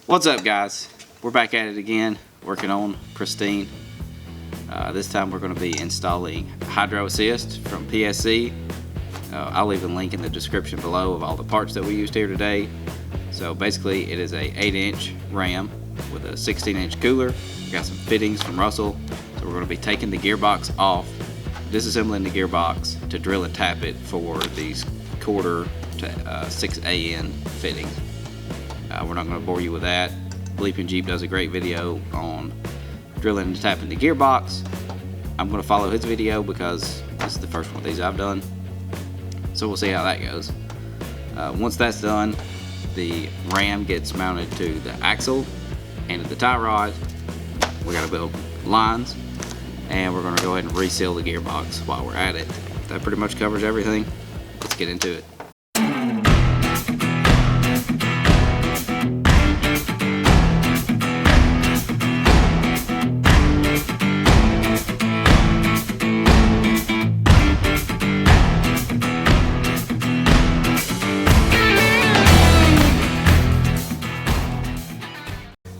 What's up, guys? We're back at it again, working on Pristine. This time we're going to be installing Hydro Assist from PSC. I'll leave a link in the description below of all the parts that we used here today. So basically it is a 8-inch RAM with a 16-inch cooler. We got some fittings from Russell. So we're going to be taking the gearbox off, disassembling the gearbox to drill and tap it for these quarter to 6 AN fittings. We're not going to bore you with that. Bleeping Jeep does a great video on drilling and tapping the gearbox. I'm going to follow his video because this is the first one of these I've done. So we'll see how that goes. Once that's done, the RAM gets mounted to the axle and to the tie rod. We got to build lines, and we're going to go ahead and reseal the gearbox while we're at it. That pretty much covers everything. Let's get into it.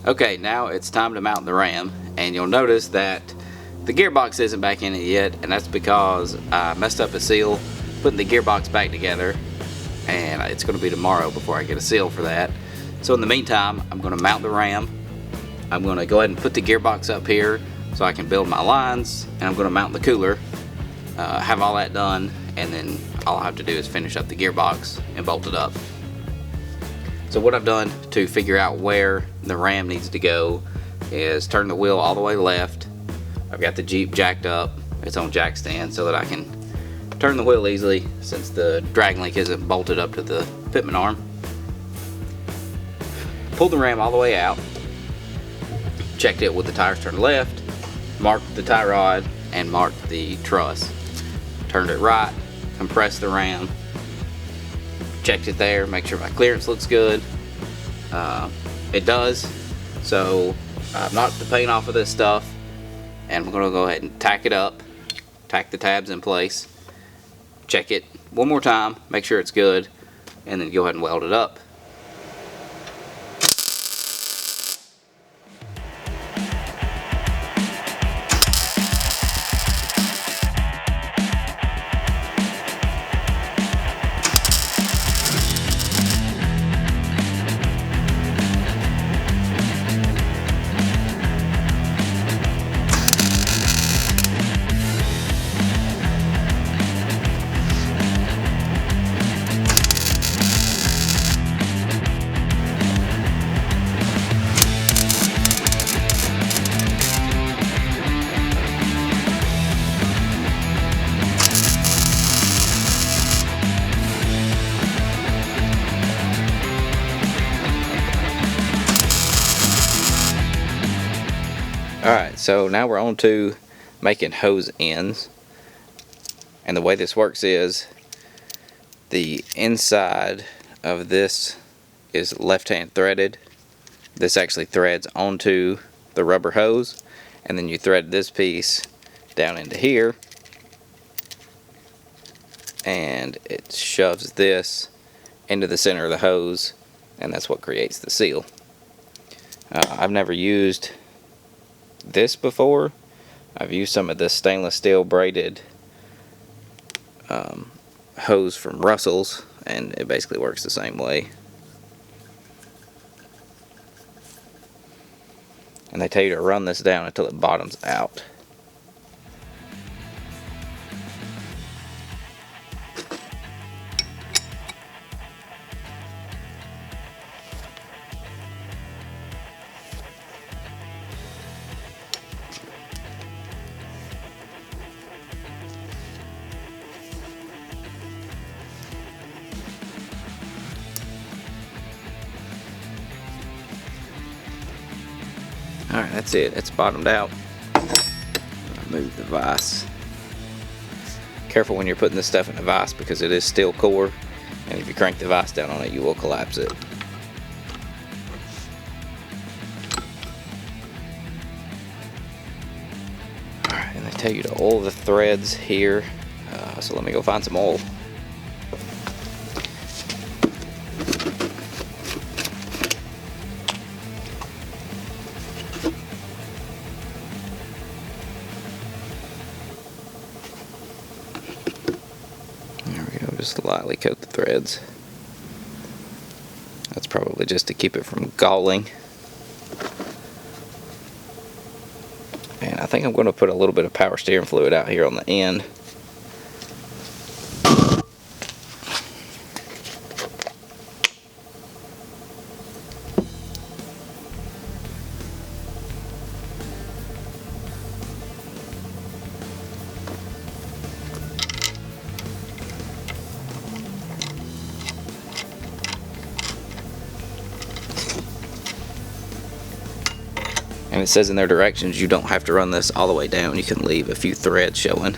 Okay, now it's time to mount the RAM, and you'll notice that the gearbox isn't back in it yet, and that's because I messed up a seal putting the gearbox back together, and it's going to be tomorrow before I get a seal for that. So in the meantime, I'm going to mount the RAM. I'm going to go ahead and put the gearbox up here so I can build my lines, and I'm going to mount the cooler, have all that done, and then all I have to do is finish up the gearbox and bolt it up. So what I've done to figure out where the RAM needs to go is turn the wheel all the way left. I've got the Jeep jacked up, its own jack stand, so that I can turn the wheel easily since the drag link isn't bolted up to the fitment arm. Pulled the RAM all the way out, checked it with the tires turned left, marked the tie rod, and marked the truss. Turned it right, compressed the RAM, checked it there, make sure my clearance looks good. It does. So I've knocked the paint off of this stuff, and I'm going to go ahead and tack it up, tack the tabs in place, check it one more time, make sure it's good, and then go ahead and weld it up. Alright, so now we're on to making hose ends, and the way this works is the inside of this is left-hand threaded. This actually threads onto the rubber hose, and then you thread this piece down into here, and it shoves this into the center of the hose, and that's what creates the seal. I've never used this before. I've used some of this stainless steel braided hose from Russell's, and it basically works the same way. And they tell you to run this down until it bottoms out. Alright, that's it. It's bottomed out. Move the vise. Careful when you're putting this stuff in the vise because it is steel core, and if you crank the vise down on it, you will collapse it. Alright, and they tell you to oil the threads here, so let me go find some oil. Just lightly coat the threads. That's probably just to keep it from galling. And I think I'm going to put a little bit of power steering fluid out here on the end. And it says in their directions you don't have to run this all the way down. You can leave a few threads showing.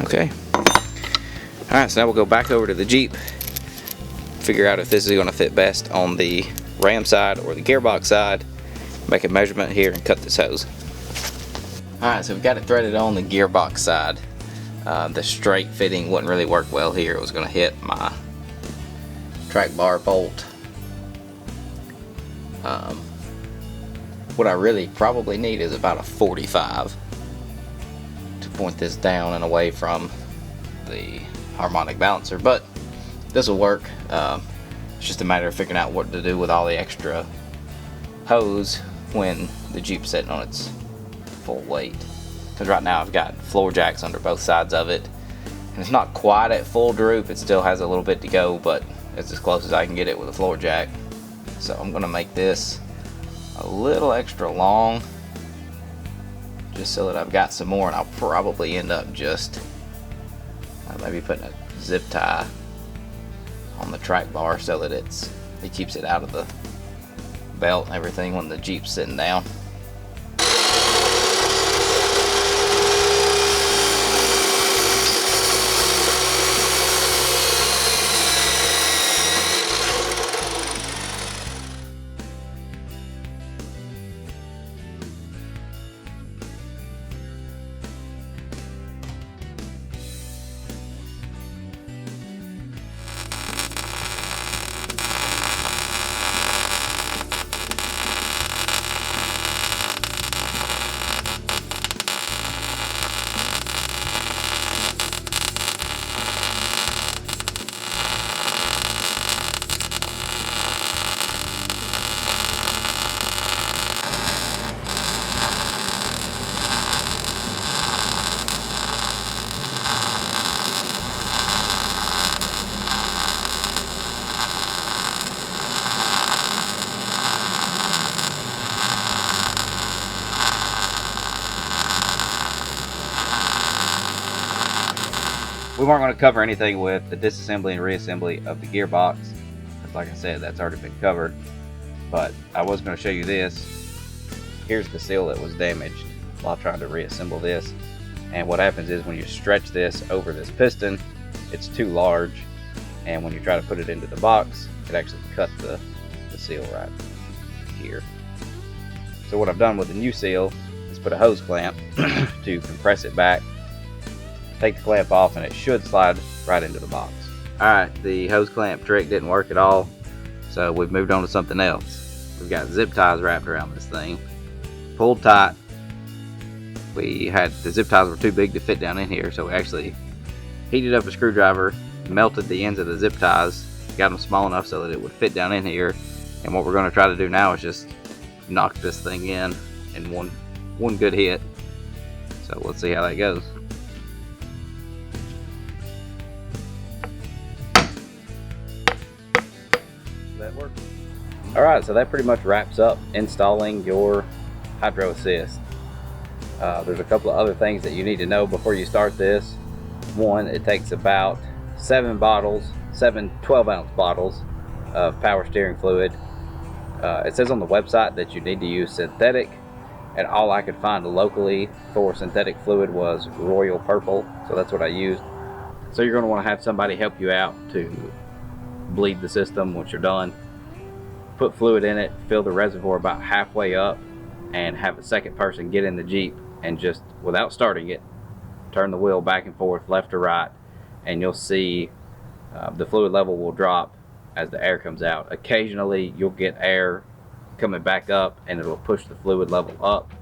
Okay. Alright, so now we'll go back over to the Jeep, figure out if this is going to fit best on the Ram side or the Gearbox side, make a measurement here and cut this hose. Alright, so we've got it threaded on the Gearbox side. The straight fitting wouldn't really work well here. It was going to hit my track bar bolt. What I really probably need is about a 45 to point this down and away from the harmonic balancer, but this will work. It's just a matter of figuring out what to do with all the extra hose when the Jeep's sitting on its full weight. Because right now I've got floor jacks under both sides of it, and it's not quite at full droop. It still has a little bit to go, but it's as close as I can get it with a floor jack. So I'm gonna make this a little extra long, just so that I've got some more, and I'll probably end up just maybe putting a zip tie on the track bar so that it keeps it out of the belt and everything when the Jeep's sitting down. We weren't going to cover anything with the disassembly and reassembly of the gearbox, because like I said, that's already been covered. But I was going to show you this. Here's the seal that was damaged while trying to reassemble this. And what happens is when you stretch this over this piston, it's too large, and when you try to put it into the box, it actually cut the seal right here. So what I've done with the new seal is put a hose clamp to compress it back. Take the clamp off and it should slide right into the box. Alright, the hose clamp trick didn't work at all, so we've moved on to something else. We've got zip ties wrapped around this thing, pulled tight. The zip ties were too big to fit down in here, so we actually heated up a screwdriver, melted the ends of the zip ties, got them small enough so that it would fit down in here. And what we're going to try to do now is just knock this thing in one good hit. So let's see how that goes. That work? Alright, so that pretty much wraps up installing your hydro assist. There's a couple of other things that you need to know before you start this. One, it takes about 7 12-ounce bottles of power steering fluid. It says on the website that you need to use synthetic, and all I could find locally for synthetic fluid was Royal Purple, so that's what I used. So you're going to want to have somebody help you out to bleed the system once you're done. Put fluid in it, fill the reservoir about halfway up, and have a second person get in the Jeep and just, without starting it, turn the wheel back and forth, left to right, and you'll see the fluid level will drop as the air comes out. Occasionally you'll get air coming back up and it'll push the fluid level up.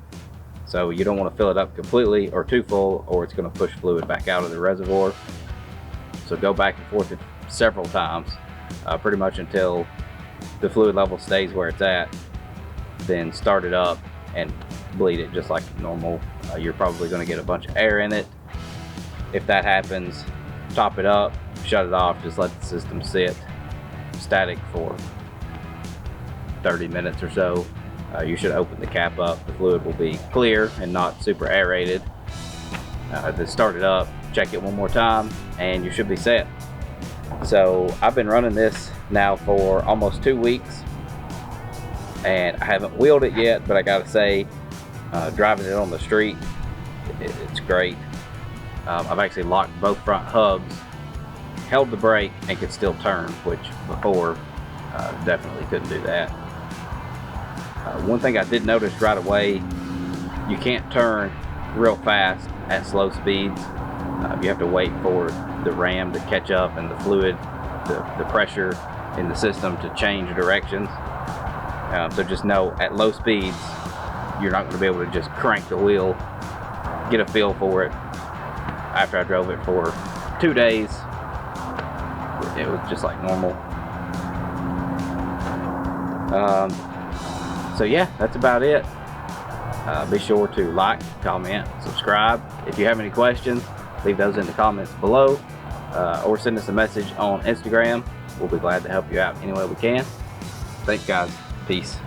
So you don't want to fill it up completely or too full, or it's going to push fluid back out of the reservoir. So go back and forth several times, pretty much until the fluid level stays where it's at. Then start it up and bleed it just like normal. You're probably going to get a bunch of air in it. If that happens, top it up, shut it off, just let the system sit static for 30 minutes or so. You should open the cap up. The fluid will be clear and not super aerated. Then start it up, check it one more time, and you should be set. So I've been running this now for almost 2 weeks, and I haven't wheeled it yet, but I gotta say, driving it on the street, it's great. I've actually locked both front hubs, held the brake, and could still turn, which before definitely couldn't do that. One thing I did notice right away, you can't turn real fast at slow speeds. You have to wait for the ram to catch up and the fluid, the pressure in the system to change directions. So just know at low speeds, you're not going to be able to just crank the wheel, get a feel for it. After I drove it for 2 days, it was just like normal. So yeah, that's about it. Be sure to like, comment, subscribe. If you have any questions, leave those in the comments below, or send us a message on Instagram. We'll be glad to help you out any way we can. Thanks guys. Peace.